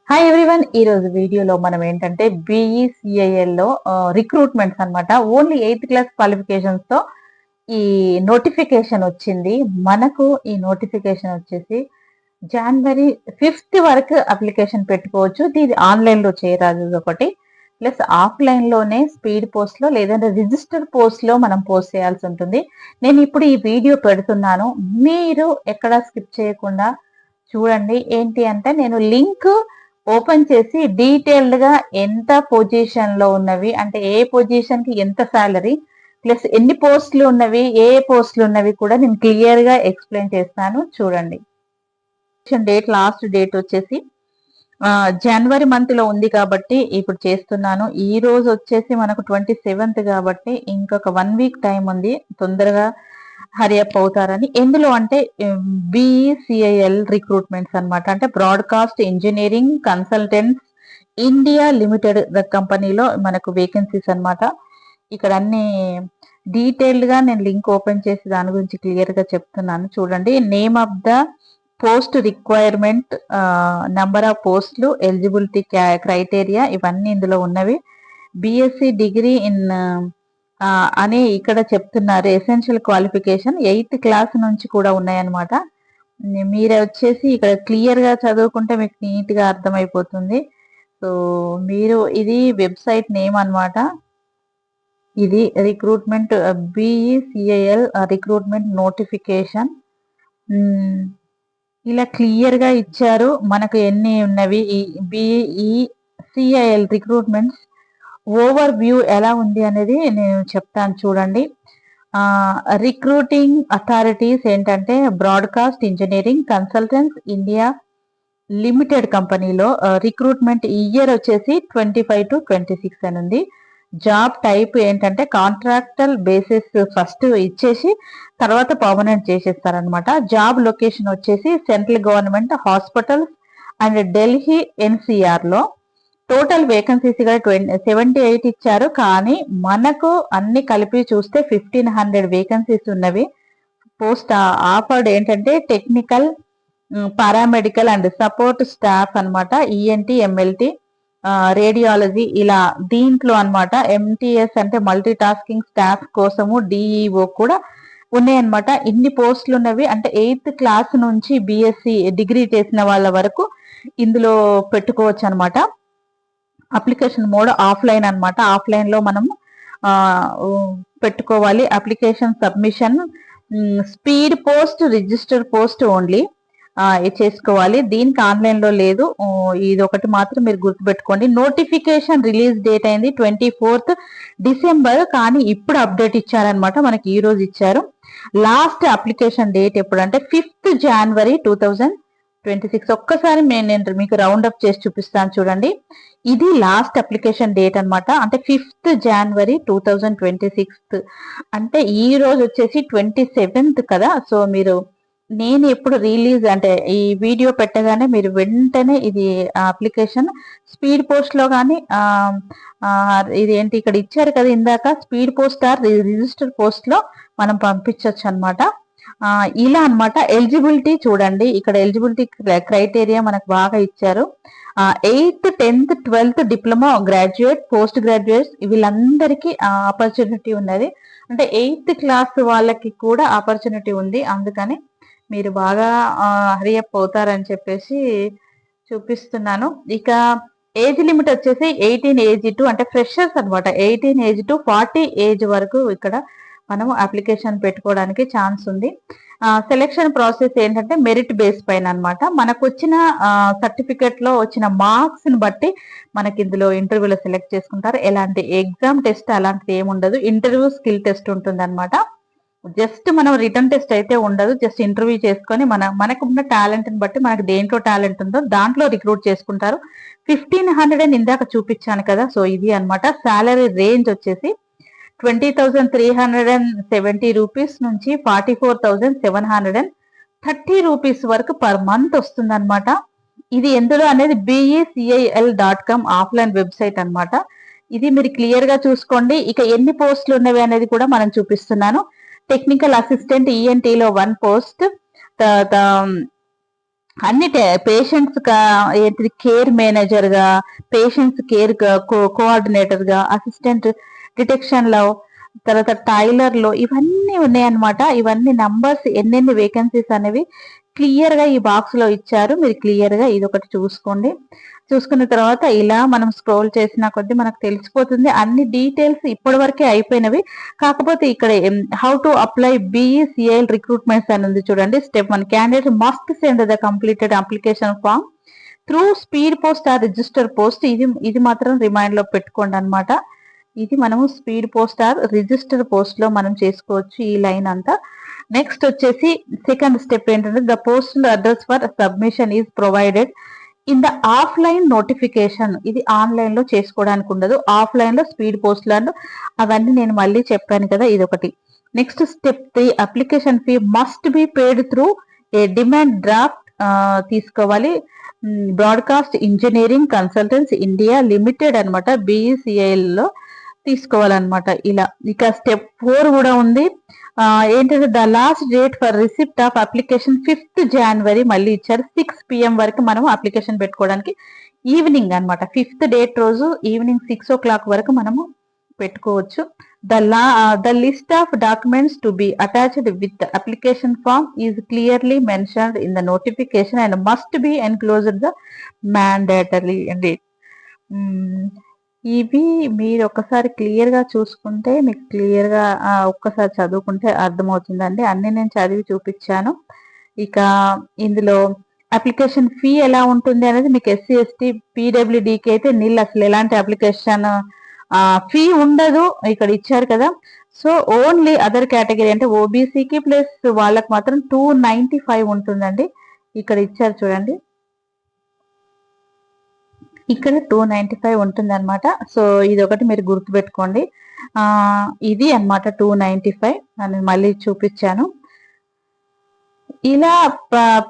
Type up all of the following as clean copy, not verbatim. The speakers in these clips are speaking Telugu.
Hi everyone. ఈ రోజు వీడియోలో మనం ఏంటంటే బీఈసీఐఎల్ లో రిక్రూట్మెంట్స్ అన్నమాట. ఓన్లీ 8th క్లాస్ క్వాలిఫికేషన్స్ తో ఈ నోటిఫికేషన్ వచ్చింది. మనకు ఈ నోటిఫికేషన్ వచ్చేసి జనవరి 5th వరకు అప్లికేషన్ పెట్టుకోవచ్చు. ఇది ఆన్లైన్ లో చేయరాదు ఒకటి, ప్లస్ ఆఫ్లైన్ లోనే స్పీడ్ పోస్ట్ లో లేదంటే రిజిస్టర్ పోస్ట్ లో మనం పోస్ట్ చేయాల్సి ఉంటుంది. నేను ఇప్పుడు ఈ వీడియో పెడుతున్నాను, మీరు ఎక్కడ స్కిప్ చేయకుండా చూడండి. ఏంటి అంటే నేను లింక్ ఓపెన్ చేసి డీటెయిల్డ్ గా ఎంత పొజిషన్ లో ఉన్నవి, అంటే ఏ పొజిషన్ కి ఎంత సాలరీ, ప్లస్ ఎన్ని పోస్టులు ఉన్నవి, ఏ పోస్టులు ఉన్నవి కూడా నేను క్లియర్ గా ఎక్స్ప్లెయిన్ చేస్తాను. చూడండి. లాస్ట్ డేట్ వచ్చేసి జనవరి మంత్ లో ఉంది కాబట్టి ఇప్పుడు చేస్తున్నాను. ఈ రోజు వచ్చేసి మనకు 27th కాబట్టి ఇంకొక 1 వీక్ టైం ఉంది. తొందరగా హరియప్ అవుతారని. ఎందులో అంటే బిఈసిఐఎల్ రిక్రూట్మెంట్స్ అన్నమాట. అంటే broadcast engineering consultants India limited కంపెనీలో మనకు వేకెన్సీస్ అన్నమాట. ఇక్కడ అన్ని డీటెయిల్డ్ గా నేను లింక్ ఓపెన్ చేసి దాని గురించి క్లియర్ గా చెప్తున్నాను. చూడండి. Name of the post requirement, number of పోస్టులు, ఎలిజిబిలిటీ క్రైటీరియా ఇవన్నీ ఇందులో ఉన్నవి. బిఎస్సి డిగ్రీ ఇన్ అని ఇక్కడ చెప్తున్నారు. ఎసెన్షియల్ క్వాలిఫికేషన్ 8th క్లాస్ నుంచి కూడా ఉన్నాయన్నమాట. మీరు వచ్చేసి ఇక్కడ క్లియర్ గా చదువుకుంటే మీకు నీట్ గా అర్థమైపోతుంది. సో మీరు ఇది వెబ్సైట్ నేమ్ అన్నమాట. ఇది రిక్రూట్మెంట్ బిఈసిఐఎల్ రిక్రూట్మెంట్ నోటిఫికేషన్. ఇలా క్లియర్ గా ఇచ్చారు. మనకు ఎన్ని ఉన్నవి ఈ బిఈసిఐఎల్ రిక్రూట్మెంట్స్ ఓవర్ వ్యూ ఎలా ఉంది అనేది నేను చెప్తాను. చూడండి. రిక్రూటింగ్ అథారిటీస్ ఏంటంటే broadcast engineering consultants India limited కంపెనీలో రిక్రూట్మెంట్ ఇయర్ వచ్చేసి 25 to 26 అని ఉంది. జాబ్ టైప్ ఏంటంటే కాంట్రాక్టల్ బేసిస్ ఫస్ట్ ఇచ్చేసి తర్వాత పర్మనెంట్ చేసేస్తారనమాట. జాబ్ లొకేషన్ వచ్చేసి central government hospitals and Delhi NCR లో. టోటల్ వేకెన్సీస్ గా 78 ఇచ్చారు, కానీ మనకు అన్ని కలిపి చూస్తే 1500 వేకెన్సీస్ ఉన్నవి. పోస్ట్ ఆఫర్డ్ ఏంటంటే technical, paramedical and support staff అన్నమాట. ఈఎన్టీ, ఎంఎల్టీ, రేడియాలజీ ఇలా దీంట్లో అన్నమాట. ఎంటీఎస్ అంటే మల్టీ టాస్కింగ్ స్టాఫ్ కోసము డిఈఓ కూడా ఉన్నాయన్నమాట. ఇన్ని పోస్టులు ఉన్నవి. అంటే 8th క్లాస్ నుంచి బిఎస్సి డిగ్రీ చేసిన వాళ్ళ వరకు ఇందులో పెట్టుకోవచ్చు అనమాట. అప్లికేషన్ మోడ్ ఆఫ్లైన్ అన్నమాట. ఆఫ్లైన్ లో మనం పెట్టుకోవాలి. Application submission speed post, register post only చేసుకోవాలి. దీనికి ఆన్లైన్ లో లేదు. ఇది ఒకటి మాత్రం మీరు గుర్తుపెట్టుకోండి. నోటిఫికేషన్ రిలీజ్ డేట్ అయింది 24th డిసెంబర్, కానీ ఇప్పుడు అప్డేట్ ఇచ్చారనమాట. మనకి ఈ రోజు ఇచ్చారు. లాస్ట్ అప్లికేషన్ డేట్ ఎప్పుడంటే 5th January 2026. ఒక్కసారి నేను మీకు రౌండ్ అప్ చేసి చూపిస్తాను. చూడండి. ఇది లాస్ట్ అప్లికేషన్ డేట్ అన్నమాట. అంటే 5th January 2026. అంటే ఈ రోజు వచ్చేసి 27th కదా. సో మీరు నేను ఎప్పుడు రిలీజ్ అంటే ఈ వీడియో పెట్టగానే మీరు వెంటనే ఇది అప్లికేషన్ స్పీడ్ పోస్ట్ లో కానీ ఇది ఏంటి ఇక్కడ ఇచ్చారు కదా ఇందాక, speed post or register post లో మనం పంపించవచ్చు అనమాట. ఇలా అన్నమాట. ఎలిజిబిలిటీ చూడండి. ఇక్కడ ఎలిజిబిలిటీ క్రైటీరియా మనకు బాగా ఇచ్చారు. 8th, 10th, 12th diploma, graduate, post graduates వీళ్ళందరికీ ఆపర్చునిటీ ఉన్నది. అంటే 8th క్లాస్ వాళ్ళకి కూడా ఆపర్చునిటీ ఉంది. అందుకని మీరు బాగా హరియప్ అవుతారని చెప్పేసి చూపిస్తున్నాను. ఇక ఏజ్ లిమిట్ వచ్చేసి 18 ఏజ్ టు అంటే ఫ్రెషర్స్ అనమాట. 18 ఏజ్ టు 40 ఏజ్ వరకు ఇక్కడ మనం అప్లికేషన్ పెట్టుకోవడానికి ఛాన్స్ ఉంది. సెలెక్షన్ ప్రాసెస్ ఏంటంటే మెరిట్ బేస్ పైన అనమాట. మనకు వచ్చిన సర్టిఫికెట్ లో వచ్చిన మార్క్స్ ని బట్టి మనకి ఇందులో ఇంటర్వ్యూలో సెలెక్ట్ చేసుకుంటారు. ఎలాంటి ఎగ్జామ్ టెస్ట్ అలాంటిది ఏముండదు. ఇంటర్వ్యూ స్కిల్ టెస్ట్ ఉంటుంది అనమాట. జస్ట్ మనం రిటర్న్ టెస్ట్ అయితే ఉండదు. జస్ట్ ఇంటర్వ్యూ చేసుకొని మనకున్న టాలెంట్ ని బట్టి మనకు దేంట్లో టాలెంట్ ఉందో దాంట్లో రిక్రూట్ చేసుకుంటారు. 1500 ఇందాక చూపించాను కదా. సో ఇది అన్నమాట. శాలరీ రేంజ్ వచ్చేసి 20,370 రూపీస్ నుంచి 44,730 రూపీస్ వరకు పర్ మంత్ వస్తుంది అనమాట. ఇది ఎందులో అనేది BECIL.com ఆఫ్లైన్ వెబ్సైట్ అన్నమాట. ఇది మీరు క్లియర్ గా చూసుకోండి. ఇక ఎన్ని పోస్టులు ఉన్నవి అనేది కూడా మనం చూపిస్తున్నాను. టెక్నికల్ అసిస్టెంట్ ఈఎన్టీలో 1 పోస్ట్, తర్వాత అన్ని పేషెంట్స్ ఏంటిది కేర్ మేనేజర్ గా, పేషెంట్స్ కేర్ కోఆర్డినేటర్ గా, అసిస్టెంట్ డిటెక్షన్ లో, తర్వాత టైలర్ లో, ఇవన్నీ ఉన్నాయన్నమాట. ఇవన్నీ నంబర్స్ ఎన్నెన్ని వేకెన్సీస్ అనేవి క్లియర్ గా ఈ బాక్స్ లో ఇచ్చారు. మీరు క్లియర్ గా ఇది ఒకటి చూసుకోండి. చూసుకున్న తర్వాత ఇలా మనం స్క్రోల్ చేసిన కొద్దీ మనకు తెలిసిపోతుంది. అన్ని డీటెయిల్స్ ఇప్పటి వరకే అయిపోయినవి. కాకపోతే ఇక్కడ how to apply BECIL recruitments అని ఉంది చూడండి. Step 1 candidate must send the completed application form through speed post or register post. ఇది మాత్రం రిమైండ్ లో పెట్టుకోండి అనమాట. ఇది మనము speed post or register post లో మనం చేసుకోవచ్చు ఈ లైన్ అంతా. నెక్స్ట్ వచ్చేసి సెకండ్ స్టెప్ ఏంటంటే the postal address for submission is provided in the offline notification. ఇది ఆన్లైన్ లో చేసుకోవడానికి ఉండదు, ఆఫ్లైన్ లో స్పీడ్ పోస్ట్ లో అవన్నీ నేను మళ్ళీ చెప్పాను కదా, ఇది ఒకటి. Next step 3 application fee must be paid through a demand draft తీసుకోవాలి. Broadcast engineering consultants India limited అనమాట, బిఈసిఐఎల్ లో తీసుకోవాలన్నమాట. ఇలా ఇక స్టెప్ 4 కూడా ఉంది. ఏంటంటే the last date for receipt of application 5th January మళ్ళీ ఇచ్చారు. 6 PM వరకు మనం అప్లికేషన్ పెట్టుకోవడానికి. ఈవినింగ్ అనమాట, 5th డేట్ రోజు ఈవినింగ్ 6 o'clock వరకు మనము పెట్టుకోవచ్చు. The list of documents to be attached with application form is clearly mentioned in the notification and must be enclosed the mandatory అండి. ఇవి మీరు ఒక్కసారి క్లియర్ గా చూసుకుంటే మీకు క్లియర్ గా ఒక్కసారి చదువుకుంటే అర్థమవుతుందండి. అన్ని నేను చదివి చూపించాను. ఇక ఇందులో అప్లికేషన్ ఫీ ఎలా ఉంటుంది అనేది మీకు ఎస్సీ ఎస్టీ పీడబ్ల్యూడికి అయితే అసలు ఎలాంటి అప్లికేషన్ ఫీ ఉండదు, ఇక్కడ ఇచ్చారు కదా. సో ఓన్లీ అదర్ కేటగిరీ అంటే ఓబీసీకి ప్లస్ వాళ్ళకి మాత్రం 295 ఉంటుందండి. ఇక్కడ ఇచ్చారు చూడండి, ఇక్కడ 295 ఉంటుంది అనమాట. సో ఇది ఒకటి మీరు గుర్తుపెట్టుకోండి. ఇది అనమాట 295 అని మళ్ళీ చూపించాను. ఇలా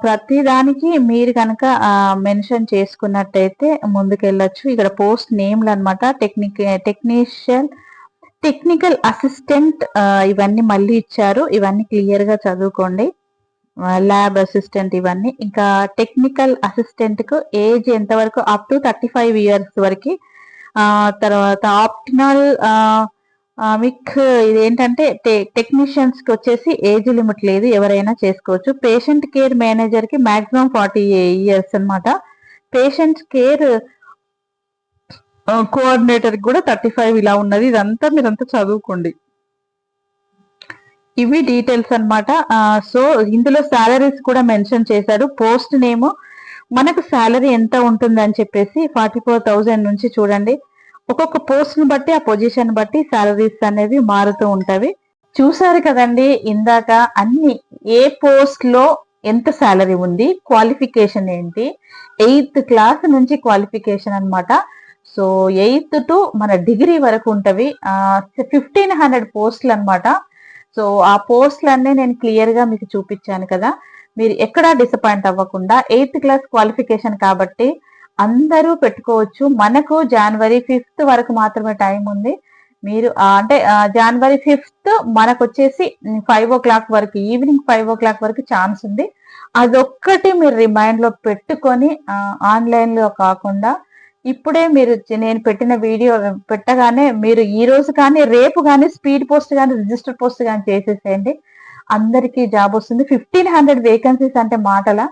ప్రతి దానికి మీరు కనుక మెన్షన్ చేసుకున్నట్టయితే ముందుకెళ్ళొచ్చు. ఇక్కడ పోస్ట్ నేమ్లు అనమాట, టెక్నికల్ అసిస్టెంట్ ఇవన్నీ మళ్ళీ ఇచ్చారు. ఇవన్నీ క్లియర్ గా చదువుకోండి. ల్యాబ్ అసిస్టెంట్ ఇవన్నీ. ఇంకా టెక్నికల్ అసిస్టెంట్ కు ఏజ్ ఎంత వరకు, అప్ టు 35 years వరకు. తర్వాత ఆప్షనల్ మీకు ఇదేంటంటే టెక్నీషియన్స్ కి వచ్చేసి ఏజ్ లిమిట్ లేదు, ఎవరైనా చేసుకోవచ్చు. పేషెంట్ కేర్ మేనేజర్ కి మాక్సిమం 40 years అనమాట. పేషెంట్ కేర్ కోఆర్డినేటర్ కూడా 35 ఇలా ఉన్నది. ఇదంతా మీరంతా చదువుకోండి. ఇవి డీటెయిల్స్ అనమాట. సో ఇందులో సాలరీస్ కూడా మెన్షన్ చేశారు. పోస్ట్ నేమ్ మనకు సాలరీ ఎంత ఉంటుంది అని చెప్పేసి 44,000 నుంచి చూడండి. ఒక్కొక్క పోస్ట్ ని బట్టి ఆ పొజిషన్ బట్టి సాలరీస్ అనేవి మారుతూ ఉంటవి. చూసారు కదండి ఇందాక అన్ని ఏ పోస్ట్ లో ఎంత సాలరీ ఉంది, క్వాలిఫికేషన్ ఏంటి, 8th క్లాస్ నుంచి క్వాలిఫికేషన్ అనమాట. సో 8th టు మన డిగ్రీ వరకు ఉంటవి. 1500 పోస్టులు అనమాట. సో ఆ పోస్టులన్నీ నేను క్లియర్ గా మీకు చూపించాను కదా, మీరు ఎక్కడా డిసప్పాయింట్ అవ్వకుండా. 8th క్లాస్ క్వాలిఫికేషన్ కాబట్టి అందరూ పెట్టుకోవచ్చు. మనకు January 5th వరకు మాత్రమే టైం ఉంది. మీరు అంటే January 5th మనకు వచ్చేసి 5 o'clock వరకు, ఈవినింగ్ 5 o'clock వరకు ఛాన్స్ ఉంది. అదొక్కటి మీరు రిమైండ్ లో పెట్టుకొని ఆన్లైన్ లో కాకుండా ఇప్పుడే మీరు నేను పెట్టిన వీడియో పెట్టగానే మీరు ఈ రోజు కానీ రేపు కానీ స్పీడ్ పోస్ట్ కానీ రిజిస్టర్ పోస్ట్ కానీ చేసేసేయండి. అందరికీ జాబ్ వస్తుంది. 1500 వేకెన్సీస్ అంటే మాటల.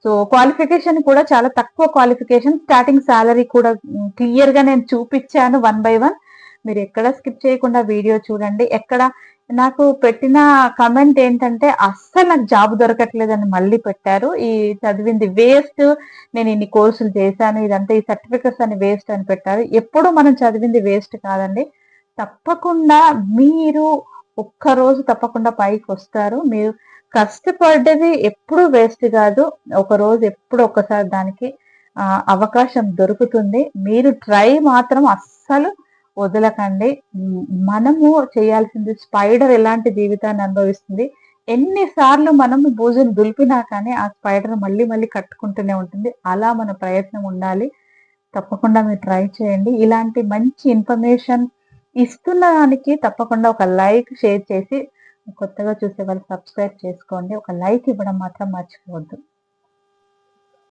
సో క్వాలిఫికేషన్ కూడా చాలా తక్కువ క్వాలిఫికేషన్. స్టార్టింగ్ సాలరీ కూడా క్లియర్ గా నేను చూపించాను 1 by 1. మీరు ఎక్కడ స్కిప్ చేయకుండా వీడియో చూడండి. ఎక్కడ నాకు పెట్టిన కమెంట్ ఏంటంటే అస్సలు నాకు జాబ్ దొరకట్లేదని మళ్ళీ పెట్టారు. ఈ చదివింది వేస్ట్, నేను ఇన్ని కోర్సులు చేశాను, ఇదంతా ఈ సర్టిఫికెట్స్ అని వేస్ట్ అని పెట్టారు. ఎప్పుడు మనం చదివింది వేస్ట్ కాదండి. తప్పకుండా మీరు ఒక్కరోజు తప్పకుండా పైకి వస్తారు. మీరు కష్టపడ్డది ఎప్పుడు వేస్ట్ కాదు. ఒక రోజు ఎప్పుడు ఒక్కసారి దానికి అవకాశం దొరుకుతుంది. మీరు ట్రై మాత్రం అస్సలు వదలకండి. మనము చేయాల్సింది, స్పైడర్ ఎలాంటి జీవితాన్ని అనుభవిస్తుంది, ఎన్నిసార్లు మనం బూజును దులిపినా కానీ ఆ స్పైడర్ మళ్ళీ మళ్ళీ కట్టుకుంటూనే ఉంటుంది. అలా మన ప్రయత్నం ఉండాలి. తప్పకుండా మీరు ట్రై చేయండి. ఇలాంటి మంచి ఇన్ఫర్మేషన్ ఇస్తున్న దానికి తప్పకుండా ఒక లైక్, షేర్ చేసి కొత్తగా చూసే వాళ్ళు సబ్స్క్రైబ్ చేసుకోండి. ఒక లైక్ ఇవ్వడం మాత్రం మర్చిపోవద్దు.